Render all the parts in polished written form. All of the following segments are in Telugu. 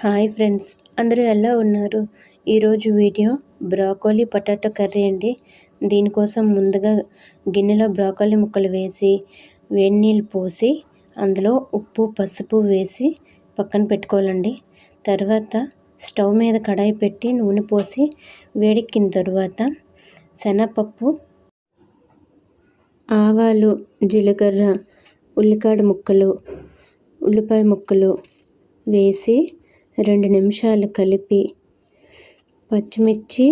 హాయ్ ఫ్రెండ్స్, అందరూ ఎలా ఉన్నారు? ఈరోజు వీడియో బ్రోకోలీ పొటాటో కర్రీ అండి. దీనికోసం ముందుగా గిన్నెలో బ్రోకోలీ ముక్కలు వేసి వేడి నీళ్ళు పోసి అందులో ఉప్పు పసుపు వేసి పక్కన పెట్టుకోవాలండి. తర్వాత స్టవ్ మీద కడాయి పెట్టి నూనె పోసి వేడెక్కిన తర్వాత శనగపప్పు, ఆవాలు, జీలకర్ర, ఉల్లిపాయ ముక్కలు వేసి 2 నిమిషాలు కలిపి పచ్చిమిర్చి,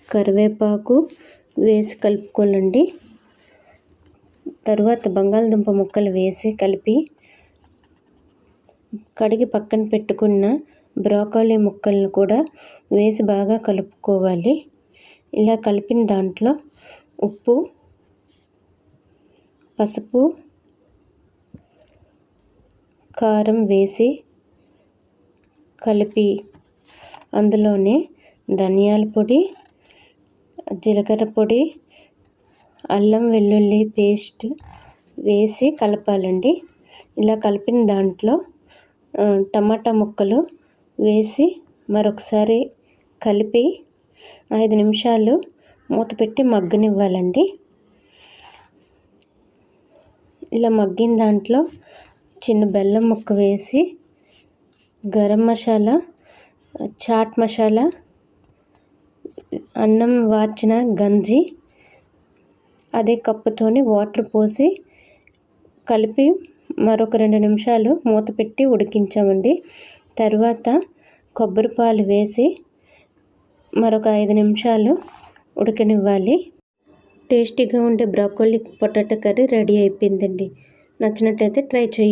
కరివేపాకు వేసి కలుపుకోవాలండి. తర్వాత బంగాళదుంప ముక్కలు వేసి కలిపి కడిగి పక్కన పెట్టుకున్న బ్రోకోలీ ముక్కలను కూడా వేసి బాగా కలుపుకోవాలి. ఇలా కలిపిన దాంట్లో ఉప్పు, పసుపు, కారం వేసి కలిపి అందులోనే ధనియాల పొడి, జీలకర్ర పొడి, అల్లం వెల్లుల్లి పేస్ట్ వేసి కలపాలండి. ఇలా కలిపిన దాంట్లో టమాటా ముక్కలు వేసి మరొకసారి కలిపి 5 నిమిషాలు మూత పెట్టి మగ్గనివ్వాలండి. ఇలా మగ్గిన దాంట్లో చిన్న బెల్లం ముక్క వేసి గరం మసాలా, చాట్ మసాలా, అన్నం వార్చిన గంజి అదే కప్పుతోని వాటర్ పోసి కలిపి మరొక 2 నిమిషాలు మూత పెట్టి ఉడికించామండి. తర్వాత కొబ్బరి పాలు వేసి మరొక 5 నిమిషాలు ఉడకనివ్వాలి. టేస్టీగా ఉండే బ్రోకోలీ పొటాటో కర్రీ రెడీ అయిపోయిందండి. నచ్చినట్లయితే ట్రై చేయండి.